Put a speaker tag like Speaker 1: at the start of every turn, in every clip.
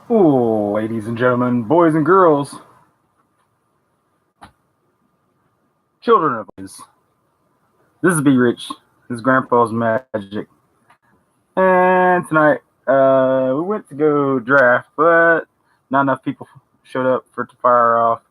Speaker 1: Oh, ladies and gentlemen, boys and girls, children of boys. This is Be Rich. This is Grandpa's Magic. And tonight, we went to go draft, but not enough people showed up for it to fire off.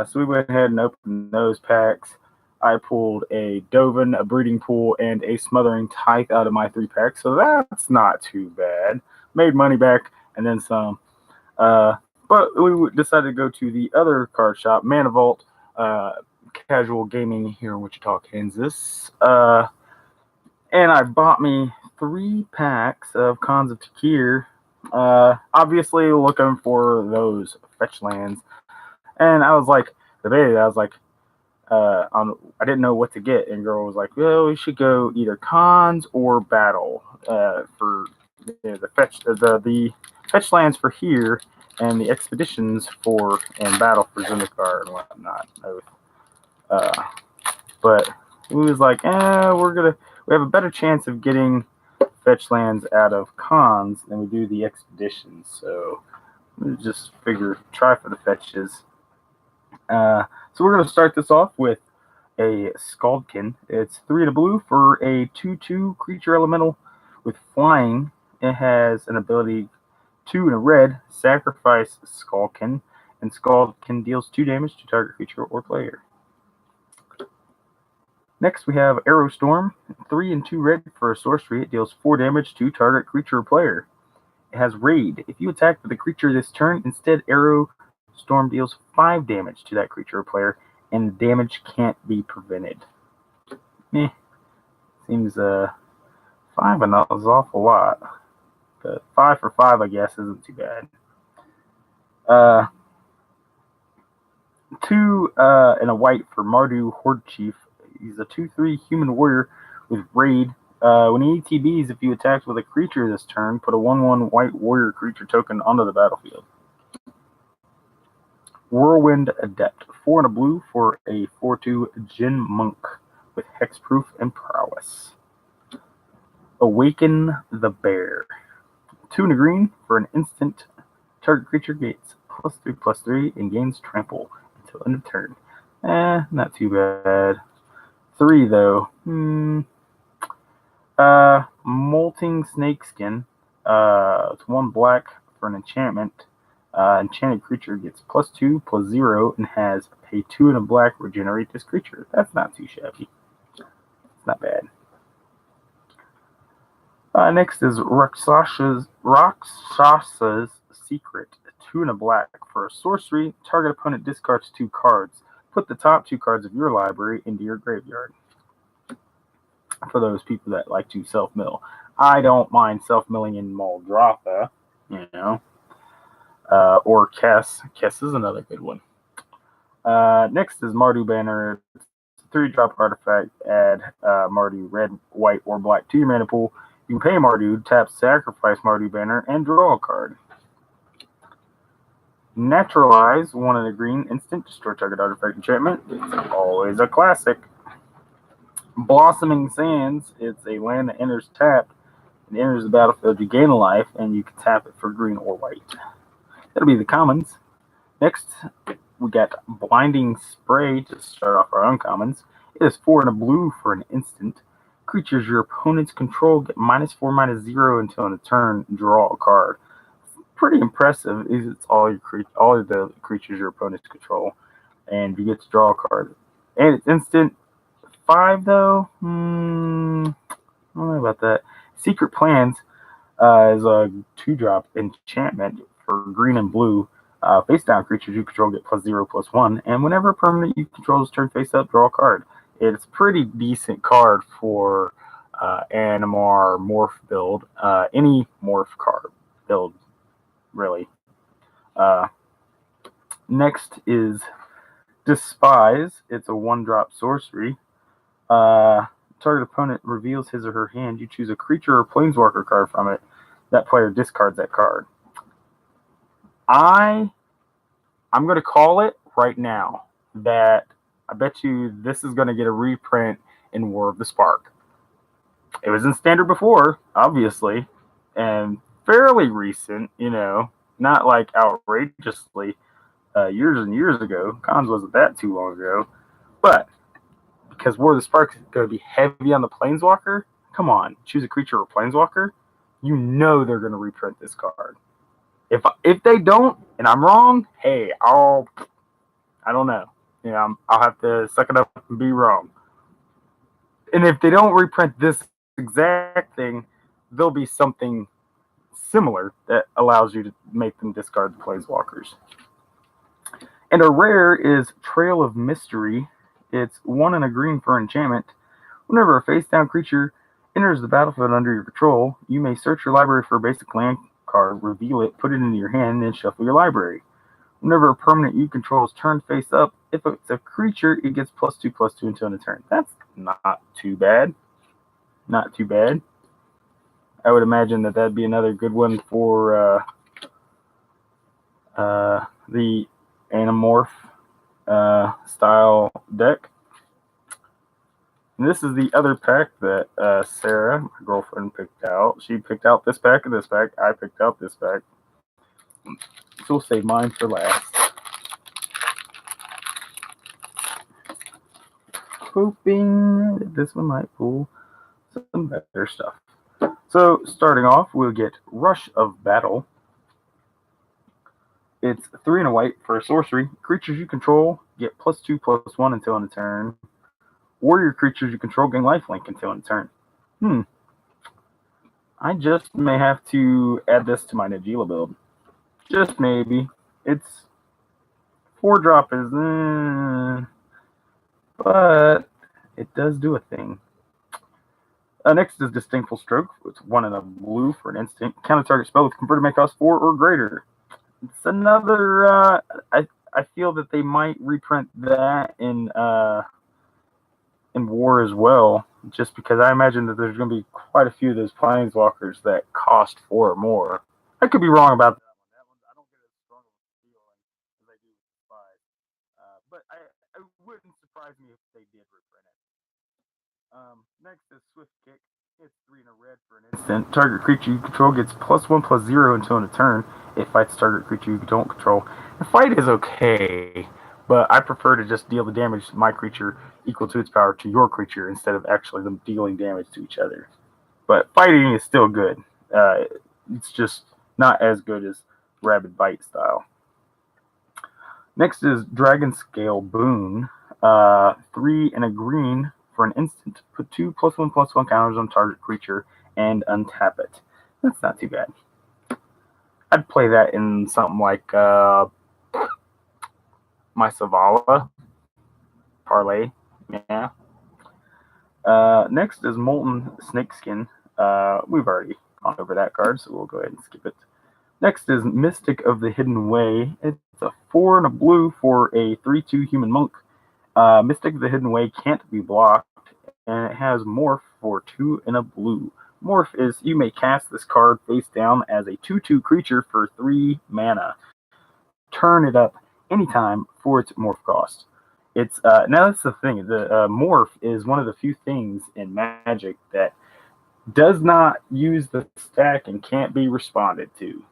Speaker 1: So we went ahead and opened those packs. I pulled a Dovin, a breeding pool, and a smothering tithe out of my 3-pack, so that's not too bad. Made money back and then some. But we decided to go to the other card shop, Mana Vault, Casual Gaming here in Wichita, Kansas. And I bought me 3 packs of Cons of Tarkir. Obviously looking for those fetch lands. And I was like, debated. I was like, I didn't know what to get. And girl was like, well, we should go either Cons or Battle for the fetch lands for here, and the expeditions for and Battle for Zendikar and whatnot. But we was like, we have a better chance of getting fetch lands out of Cons than we do the expeditions. So we just figure try for the fetches. So we're going to start this off with a Scaldkin. It's 3 and a blue for a 2/2 creature elemental with flying. It has an ability 2 and a red, sacrifice Scaldkin, and Scaldkin deals 2 damage to target creature or player. Next we have Arrow Storm, 3 and 2 red for a sorcery. It deals 4 damage to target creature or player. It has Raid. If you attack with a creature this turn, instead Arrow Storm deals 5 damage to that creature or player, and damage can't be prevented. Seems 5 and that was an awful lot. But 5 for 5, I guess, isn't too bad. 2 and a white for Mardu Horde Chief. He's a 2/3 human warrior with Raid. When he ETBs, if you attack with a creature this turn, put a 1/1 white warrior creature token onto the battlefield. Whirlwind Adept, 4 and a blue for a 4/2 Djinn Monk with hexproof and prowess. Awaken the Bear, 2 and a green for an instant. Target creature gets +3/+3 and gains trample until end of turn. Not too bad. 3 though. Molting Snakeskin. It's 1 black for an enchantment. Enchanted creature gets +2/+0 and has pay 2 and a black, regenerate this creature. That's not too shabby. It's not bad. Next is Rakshas's Secret, 2 and a black for a sorcery. Target opponent discards 2 cards. Put the top 2 cards of your library into your graveyard. For those people that like to self-mill, I don't mind self-milling in Muldrotha, or Kess. Kess is another good one. Next is Mardu Banner. It's a 3-drop artifact. Add Mardu red, white, or black to your mana pool. You can pay Mardu, tap, sacrifice Mardu Banner, and draw a card. Naturalize, 1 and a green, instant, destroy target artifact enchantment. It's always a classic. Blossoming Sands, it's a land that enters tapped and enters the battlefield. You gain a life, and you can tap it for green or white. That'll be the commons. Next, we got Blinding Spray to start off our uncommons. It is 4 and a blue for an instant. Creatures your opponents control get -4/-0 until end of turn. Draw a card. Pretty impressive. It's all of the creatures your opponents control, and you get to draw a card. And it's instant. 5 though. I don't know about that. Secret Plans is a 2-drop enchantment for green and blue. Face down creatures you control get +0/+1, and whenever a permanent you control is turned face up, draw a card. It's a pretty decent card for Animar morph build. Any morph card build, really. Next is Despise. It's a 1-drop sorcery. Target opponent reveals his or her hand. You choose a creature or planeswalker card from it. That player discards that card. I'm going to call it right now that I bet you this is going to get a reprint in War of the Spark. It was in standard before, obviously, and fairly recent. Not like outrageously years and years ago. Cons wasn't that too long ago, but because War of the Sparks is going to be heavy on the Planeswalker, come on, choose a creature or Planeswalker. You know they're going to reprint this card. If they don't, and I'm wrong, hey, I don't know. I'll have to suck it up and be wrong. And if they don't reprint this exact thing, there'll be something similar that allows you to make them discard the Planeswalkers. And a rare is Trail of Mystery. It's 1 and a green for enchantment. Whenever a face-down creature enters the battlefield under your control, you may search your library for a basic land card, reveal it, put it into your hand, and then shuffle your library. Whenever a permanent you control is turned face up, if it's a creature, it gets +2/+2 until end of turn. That's not too bad. Not too bad. I would imagine that that'd be another good one for the Animorph style deck. And this is the other pack that Sarah, my girlfriend, picked out. She picked out this pack and this pack. I picked out this pack. So we'll save mine for last. Hoping that this one might pull some better stuff. So starting off, we'll get Rush of Battle. It's 3 and a white for a sorcery. Creatures you control get +2/+1 until end of turn. Warrior creatures you control gain lifelink until end of turn. I just may have to add this to my Najila build. Just maybe. It's 4-drop is, but it does do a thing. Next is Disdainful Stroke. It's 1 and a blue for an instant. Counter target spell with converted may cost 4 or greater. It's another. I feel that they might reprint that in War as well, just because I imagine that there's going to be quite a few of those Planeswalkers that cost 4 or more. I could be wrong about that one. That one I don't get as strong of a feeling as I do with 5, but it wouldn't surprise me if they did reprint it. Next is Swift Kick. It's 3 and a red for an instant. Target creature you control gets +1/+0 until end of turn. It fights target creature you don't control. The fight is okay, but I prefer to just deal the damage to my creature equal to its power to your creature instead of actually them dealing damage to each other. But fighting is still good. It's just not as good as Rabid Bite style. Next is Dragon Scale Boon. 3 and a green for an instant. Put 2 +1/+1 counters on target creature and untap it. That's not too bad. I'd play that in something like my Savala parlay. Yeah. Next is Molten Snakeskin. We've already gone over that card, so we'll go ahead and skip it. Next is Mystic of the Hidden Way. It's a 4 and a blue for a 3/2 human monk. Mystic of the Hidden Way can't be blocked, and it has Morph for 2 and a blue. Morph is you may cast this card face down as a 2/2 creature for 3 mana. Turn it up anytime for its Morph cost. It's now that's the thing. The Morph is one of the few things in Magic that does not use the stack and can't be responded to.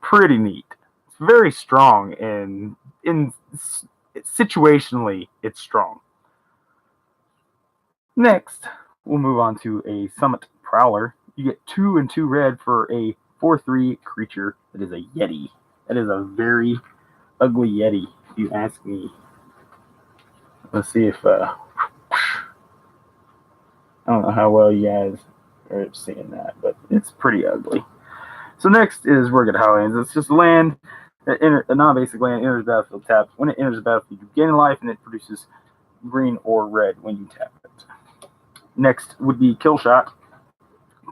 Speaker 1: Pretty neat. It's very strong, and in situationally, it's strong. Next, we'll move on to a Summit Prowler. You get 2 and 2 red for a 4/3 creature that is a Yeti. That is a very ugly Yeti, if you ask me. Let's see if I don't know how well you guys are seeing that, but it's pretty ugly. So next is Rugged Highlands. It's just a land, a non-basic land, enters the battlefield tapped. When it enters the battlefield, you gain life, and it produces green or red when you tap it. Next would be Kill Shot.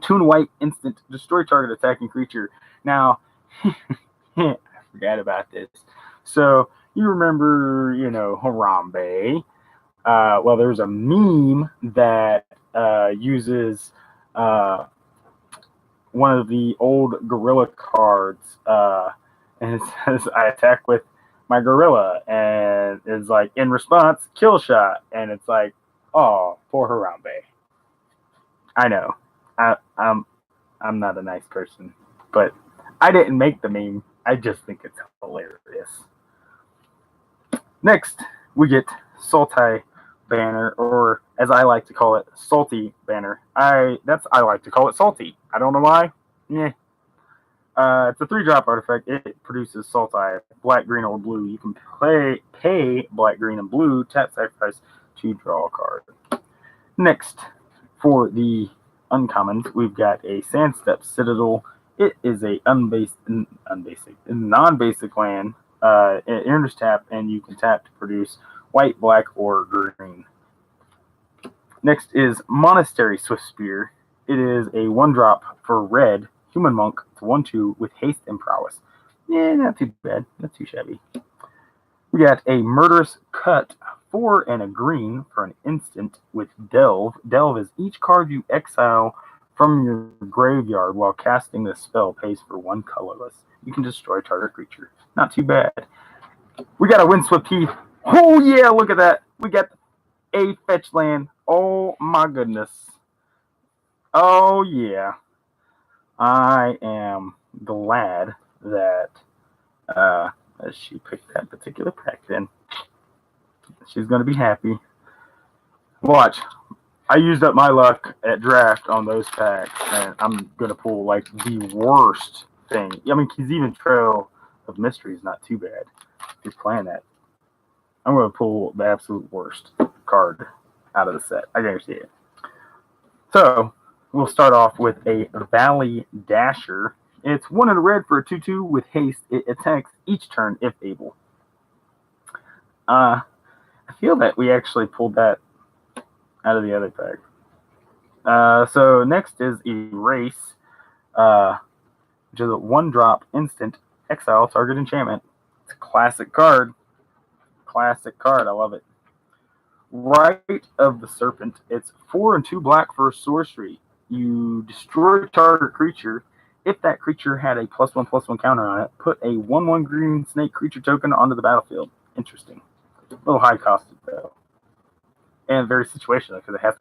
Speaker 1: 2 and white, instant, destroy target attacking creature. Now, I forgot about this. So you remember, Harambe. Well, there's a meme that uses one of the old gorilla cards, and it says, I attack with my gorilla, and it's like, in response, Kill Shot, and it's like, oh, poor Harambe. I know. I'm not a nice person, but I didn't make the meme. I just think it's hilarious. Next, we get Salty Banner, or as I like to call it, Salty Banner. I like to call it salty. I don't know why. Yeah. It's a 3-drop artifact. It produces Salty, black, green, or blue. You can pay black, green, and blue, tap, sacrifice to draw a card. Next, for the uncommons, we've got a Sandstep Citadel. It is a non-basic land. It enters tap, and you can tap to produce white, black, or green. Next is Monastery Swift Spear. It is a 1-drop for red human monk. It's 1/2 with haste and prowess. Yeah, not too bad. Not too shabby. We got a Murderous Cut 4 and a green for an instant with Delve. Delve is each card you exile from your graveyard while casting this spell pays for 1 colorless. You can destroy target creature. Not too bad. We got a Windswept Heath. Oh yeah, look at that. We got a fetch land. Oh my goodness. Oh yeah. I am glad that she picked that particular pack then. She's going to be happy. Watch. I used up my luck at draft on those packs, and I'm going to pull like the worst thing. I mean, because even Trail of Mystery is not too bad if you're playing that. I'm going to pull the absolute worst card out of the set. I guarantee it. So, we'll start off with a Valley Dasher. It's 1 in a red for a 2/2 with haste. It attacks each turn if able. I feel that we actually pulled that out of the other pack. So next is Erase, which is a 1-drop instant exile target enchantment. It's a classic card. Classic card. I love it. Rite of the Serpent. It's 4 and 2 black for a sorcery. You destroy target creature. If that creature had a +1/+1 counter on it, put a 1/1 green snake creature token onto the battlefield. Interesting. A little high costed though. And very situational because it has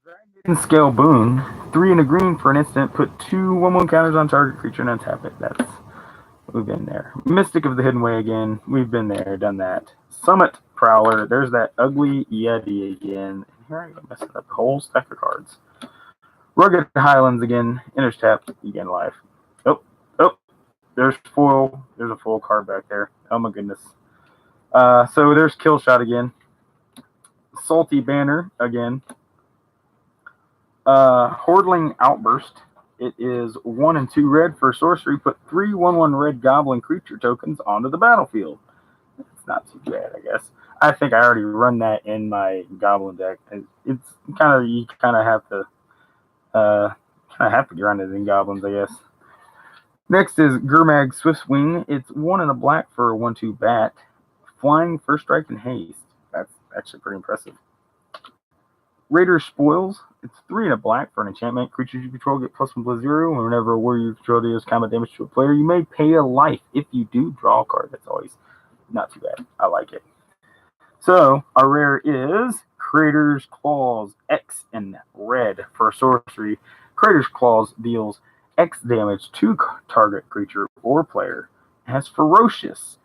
Speaker 1: Dragon Scale Boon. 3 and a green for an instant. Put 2 1/1 counters on target creature and untap it. We've been there. Mystic of the Hidden Way again. We've been there, done that. Summit Prowler. There's that ugly Yeti again. Here I go messing up the whole stack of cards. Rugged Highlands again. Enters tap. You gain life. Oh. There's foil. There's a full card back there. Oh my goodness. So there's Kill Shot again. Salty Banner again. Hordling Outburst. It is 1 and 2 red for sorcery. Put 3 1/1 red goblin creature tokens onto the battlefield. It's not too bad, I guess. I think I already run that in my goblin deck. It's kind of you kind of have to grind it in goblins, I guess. Next is Gurmag Swiftwing. It's 1 and a black for a 1/2 bat. Flying, first strike, and haste. That's actually pretty impressive. Raider Spoils. It's 3 and a black for an enchantment. Creatures you control get +1/+0. And whenever a warrior you control deals combat damage to a player, you may pay a life. If you do, draw a card. That's always not too bad. I like it. So, our rare is Crater's Claws. X in red for sorcery. Crater's Claws deals X damage to target creature or player. It has Ferocious.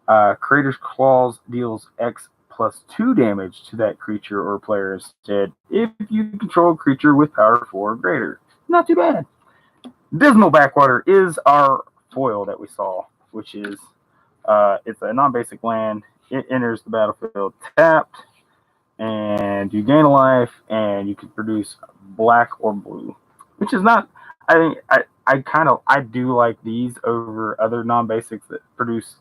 Speaker 1: Crater's Claws deals X +2 damage to that creature or player instead if you control a creature with power 4 or greater. Not too bad. Dismal Backwater is our foil that we saw, which is it's a non-basic land. It enters the battlefield tapped, and you gain a life, and you can produce black or blue, which is not. I think I do like these over other non-basics that produce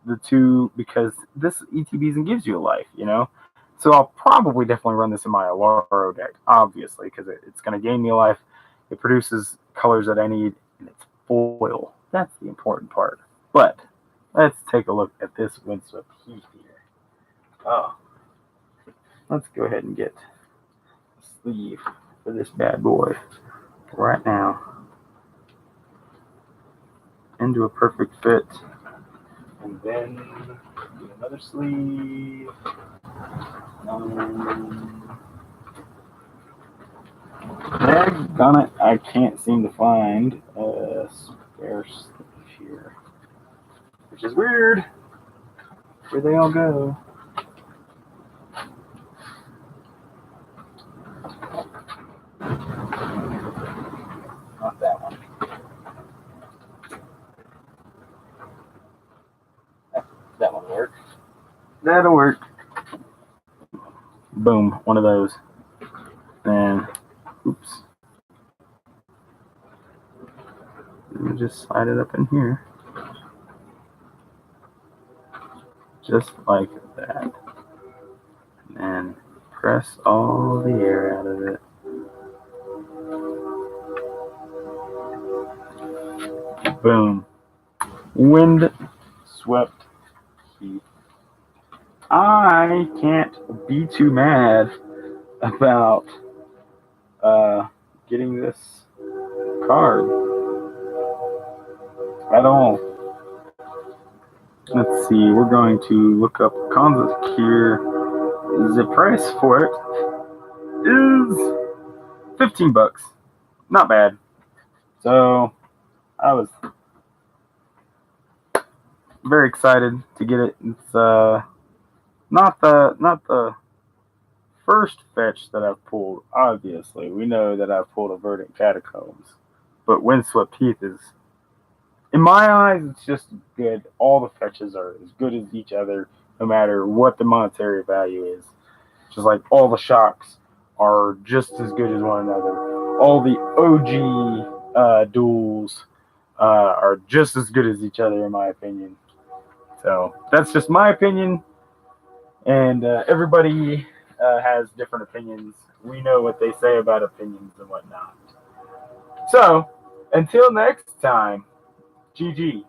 Speaker 1: the 2 because this ETBs and gives you a life, you know. So I'll probably definitely run this in my Alaro deck, obviously, because it's going to gain me a life. It produces colors that I need, and it's foil. That's the important part. But let's take a look at this Windswept Heath here. Let's go ahead and get a sleeve for this bad boy right now. Into a perfect fit. And then get another sleeve. Daggone it, I can't seem to find a spare stuff here. Which is weird. Where'd they all go? Not that one. That one will work. That'll work. Boom, one of those. And, oops. Let me just slide it up in here. Just like that. And press all the air out of it. Boom. Wind swept heat. I can't be too mad about getting this card at all. Let's see, we're going to look up Tarkir. The price for it is $15. Not bad. So I was very excited to get it. It's not the first fetch that I've pulled. Obviously, we know that I've pulled a Verdant Catacombs, but Windswept Heath is, in my eyes, it's just good. All the fetches are as good as each other, no matter what the monetary value is. Just like all the shocks are just as good as one another. All the OG duels are just as good as each other, in my opinion. So that's just my opinion, and everybody has different opinions. We know what they say about opinions and whatnot. So until next time, GG.